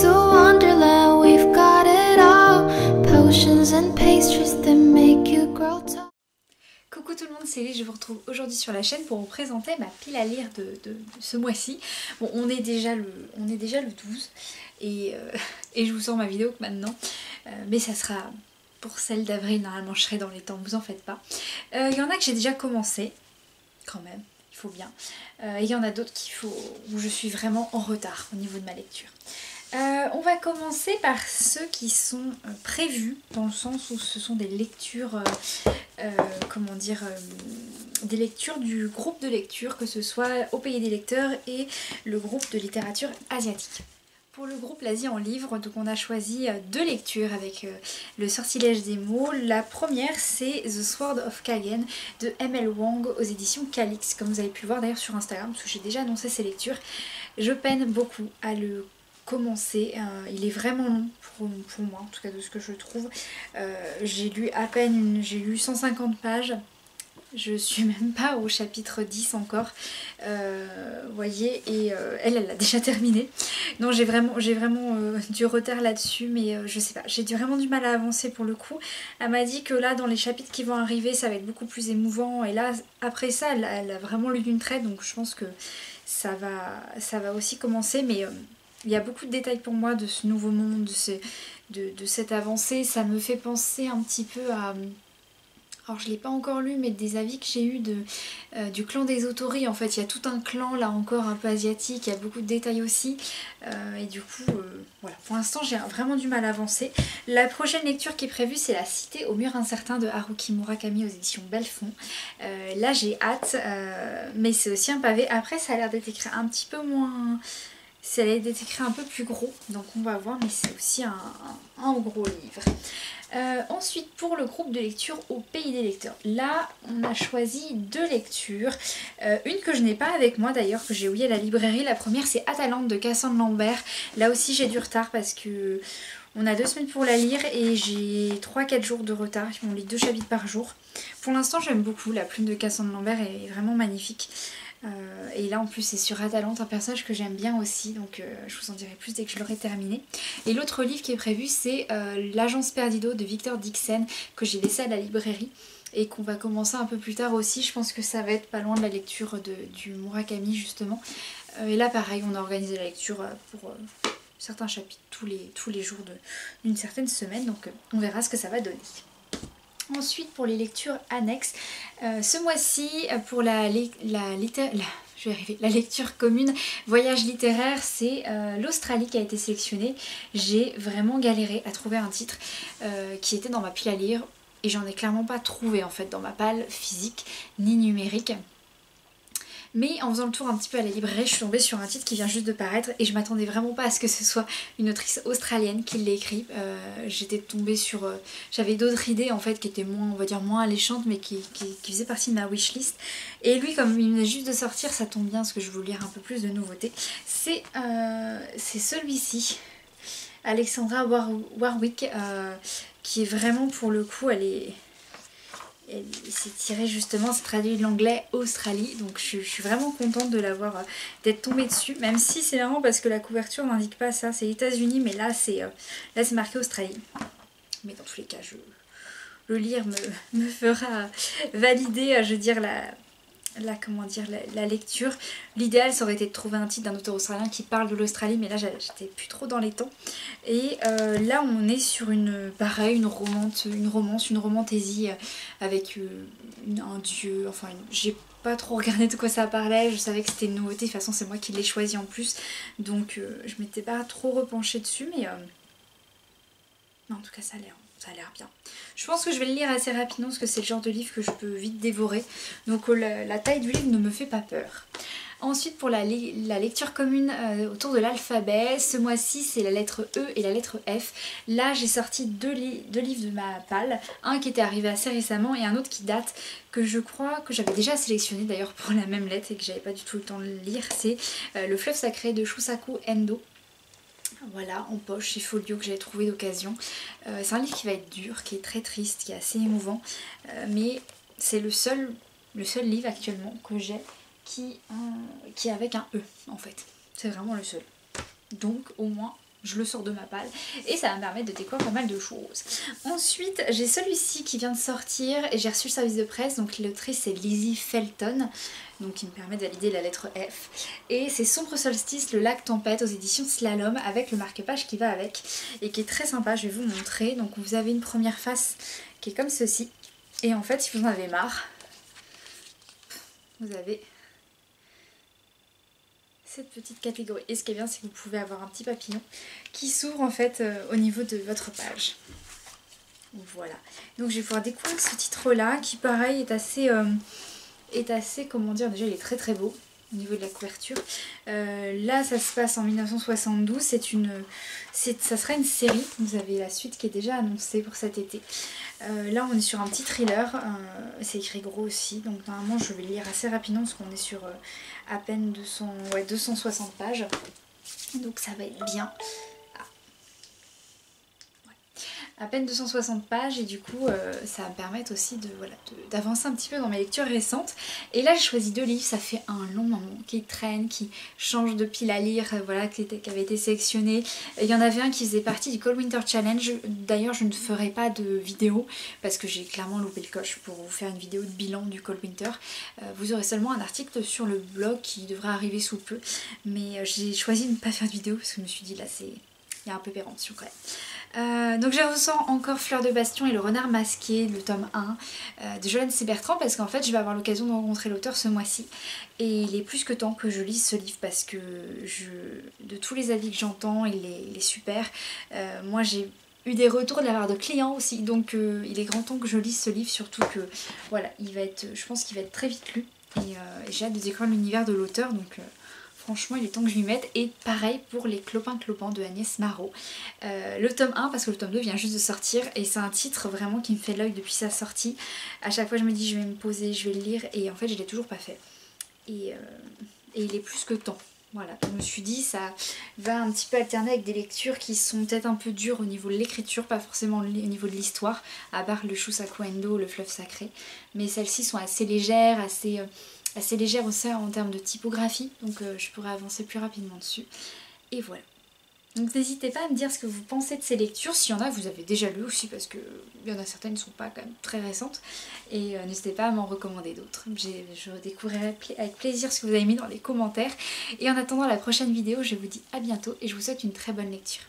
to Wonderland, we've got it all. Potions and pastries that make you grow tall. Coucou tout le monde, c'est Lise, je vous retrouve aujourd'hui sur la chaîne pour vous présenter ma pile à lire de ce mois-ci. Bon, on est déjà le 12 et je vous sors ma vidéo que maintenant, mais ça sera pour celle d'avril, normalement je serai dans les temps, vous en faites pas. Il y en a que j'ai déjà commencé, quand même, il faut bien. Il y en a d'autres où je suis vraiment en retard au niveau de ma lecture. On va commencer par ceux qui sont prévus, dans le sens où ce sont des lectures, des lectures du groupe de lecture, que ce soit Au Pays des Lecteurs et le groupe de littérature asiatique. Pour le groupe L'Asie en livre, donc on a choisi deux lectures avec Le Sortilège des mots. La première, c'est The Sword of Kagen de M.L. Wang aux éditions Calix, comme vous avez pu le voir d'ailleurs sur Instagram, parce que j'ai déjà annoncé ces lectures. Je peine beaucoup à le commencer, il est vraiment long pour moi, en tout cas de ce que je trouve. J'ai lu à peine, j'ai lu 150 pages. Je suis même pas au chapitre 10 encore, vous voyez, et elle l'a déjà terminé. Non, j'ai vraiment du retard là-dessus, mais je sais pas, j'ai vraiment du mal à avancer pour le coup. Elle m'a dit que là, dans les chapitres qui vont arriver, ça va être beaucoup plus émouvant, et là, après ça, elle a vraiment lu d'une traite, donc je pense que ça va aussi commencer, mais il y a beaucoup de détails pour moi de ce nouveau monde, de cette avancée. Ça me fait penser un petit peu à... Alors je ne l'ai pas encore lu, mais des avis que j'ai eu du clan des Otori. En fait, il y a tout un clan là encore un peu asiatique, il y a beaucoup de détails aussi. Et du coup, voilà, pour l'instant j'ai vraiment du mal à avancer. La prochaine lecture qui est prévue, c'est La Cité au mur incertain de Haruki Murakami aux éditions Belfond. Là j'ai hâte, mais c'est aussi un pavé. Après ça a l'air d'être écrit un petit peu moins... Ça a l'air d'être écrit un peu plus gros, donc on va voir, mais c'est aussi un gros livre. Ensuite, pour le groupe de lecture Au Pays des Lecteurs, là on a choisi deux lectures, une que je n'ai pas avec moi d'ailleurs, que j'ai oublié à la librairie. La première, c'est Atalante de Cassandre Lambert. Là aussi j'ai du retard parce que on a 2 semaines pour la lire et j'ai 3-4 jours de retard. On lit 2 chapitres par jour. Pour l'instant j'aime beaucoup, la plume de Cassandre Lambert est vraiment magnifique. Et là en plus c'est sur Atalante, un personnage que j'aime bien aussi, donc je vous en dirai plus dès que je l'aurai terminé. Et l'autre livre qui est prévu, c'est L'Agence Perdido de Victor Dixon, que j'ai laissé à la librairie et qu'on va commencer un peu plus tard aussi. Je pense que ça va être pas loin de la lecture du Murakami justement. Et là pareil, on a organisé la lecture pour certains chapitres tous les jours d'une certaine semaine, donc on verra ce que ça va donner. Ensuite, pour les lectures annexes, ce mois-ci, pour la lecture commune voyage littéraire, c'est l'Australie qui a été sélectionnée. J'ai vraiment galéré à trouver un titre qui était dans ma pile à lire, et j'en ai clairement pas trouvé en fait dans ma palle physique ni numérique. Mais en faisant le tour un petit peu à la librairie, je suis tombée sur un titre qui vient juste de paraître et je m'attendais vraiment pas à ce que ce soit une autrice australienne qui l'ait écrit. J'étais tombée sur... j'avais d'autres idées en fait qui étaient moins, on va dire, moins alléchantes, mais qui faisaient partie de ma wishlist. Et lui, comme il venait juste de sortir, ça tombe bien parce que je veux lire un peu plus de nouveautés. C'est celui-ci, Alexandra Warwick, qui est vraiment, pour le coup, c'est tiré justement, c'est traduit de l'anglais Australie, donc je suis vraiment contente de l'avoir, d'être tombée dessus, même si c'est marrant parce que la couverture n'indique pas ça, c'est États-Unis, mais là c'est marqué Australie. Mais dans tous les cas, le lire me fera valider, je veux dire, la lecture. L'idéal ça aurait été de trouver un titre d'un auteur australien qui parle de l'Australie, mais là j'étais plus trop dans les temps. Et là on est sur une romantaisie avec un dieu, enfin j'ai pas trop regardé de quoi ça parlait, je savais que c'était une nouveauté, de toute façon c'est moi qui l'ai choisi en plus, donc je m'étais pas trop repenchée dessus, mais non, en tout cas ça a l'air bien. Je pense que je vais le lire assez rapidement parce que c'est le genre de livre que je peux vite dévorer. Donc la taille du livre ne me fait pas peur. Ensuite, pour la lecture commune autour de l'alphabet, ce mois-ci c'est la lettre E et la lettre F. Là j'ai sorti deux livres de ma palle, un qui était arrivé assez récemment et un autre qui date, que je crois que j'avais déjà sélectionné d'ailleurs pour la même lettre et que j'avais pas du tout le temps de le lire. C'est Le Fleuve Sacré de Shusaku Endo. Voilà, en poche chez Folio, que j'avais trouvé d'occasion. C'est un livre qui va être dur, qui est très triste, qui est assez émouvant, mais c'est le seul livre actuellement que j'ai qui est avec un E en fait. C'est vraiment le seul. Donc au moins je le sors de ma palle et ça va me permettre de découvrir pas mal de choses. Ensuite j'ai celui-ci qui vient de sortir et j'ai reçu le service de presse, donc l'autrice c'est Lizzie Felton, donc qui me permet de valider la lettre F. Et c'est Sombre Solstice, le lac tempête aux éditions Slalom avec le marque-page qui va avec et qui est très sympa, je vais vous montrer. Donc vous avez une première face qui est comme ceci et en fait si vous en avez marre, vous avez cette petite catégorie. Et ce qui est bien c'est que vous pouvez avoir un petit papillon qui s'ouvre en fait au niveau de votre page. Voilà. Donc je vais pouvoir découvrir ce titre là qui pareil est assez comment dire, déjà il est très très beau au niveau de la couverture. Là ça se passe en 1972, ça sera une série, vous avez la suite qui est déjà annoncée pour cet été. Là on est sur un petit thriller, c'est écrit gros aussi, donc normalement je vais le lire assez rapidement parce qu'on est sur à peine 260 pages, donc ça va être bien. À peine 260 pages et du coup ça va me permettre aussi d'avancer un petit peu dans mes lectures récentes. Et là j'ai choisi 2 livres, ça fait un long moment, qui traînent, qui changent de pile à lire, voilà, qui avait été sélectionné. Il y en avait un qui faisait partie du Cold Winter Challenge, d'ailleurs je ne ferai pas de vidéo parce que j'ai clairement loupé le coche pour vous faire une vidéo de bilan du Cold Winter. Vous aurez seulement un article sur le blog qui devrait arriver sous peu, mais j'ai choisi de ne pas faire de vidéo parce que je me suis dit là il y a un peu péremption quand même. Donc je ressens encore Fleur de Bastion et le renard masqué, le tome 1 de Jolène C. Bertrand, parce qu'en fait je vais avoir l'occasion de rencontrer l'auteur ce mois-ci et il est plus que temps que je lise ce livre parce que de tous les avis que j'entends il est super. Moi j'ai eu des retours de la part de clients aussi, donc il est grand temps que je lise ce livre, surtout que voilà, je pense qu'il va être très vite lu et j'ai hâte de découvrir l'univers de l'auteur, donc franchement il est temps que je m'y mette. Et pareil pour Les Clopins Clopants de Agnès Marot. Le tome 1 parce que le tome 2 vient juste de sortir et c'est un titre vraiment qui me fait l'œil depuis sa sortie. À chaque fois je me dis je vais me poser, je vais le lire et en fait je l'ai toujours pas fait. Et il est plus que temps. Voilà, je me suis dit ça va un petit peu alterner avec des lectures qui sont peut-être un peu dures au niveau de l'écriture, pas forcément au niveau de l'histoire, à part le Shusaku Endo, le fleuve sacré. Mais celles-ci sont assez légères, assez légère aussi en termes de typographie, donc je pourrais avancer plus rapidement dessus. Et voilà. Donc n'hésitez pas à me dire ce que vous pensez de ces lectures, s'il y en a que vous avez déjà lu aussi, parce qu'il y en a certaines qui ne sont pas quand même très récentes. Et n'hésitez pas à m'en recommander d'autres. Je redécouvrirai avec plaisir ce que vous avez mis dans les commentaires. Et en attendant la prochaine vidéo, je vous dis à bientôt et je vous souhaite une très bonne lecture.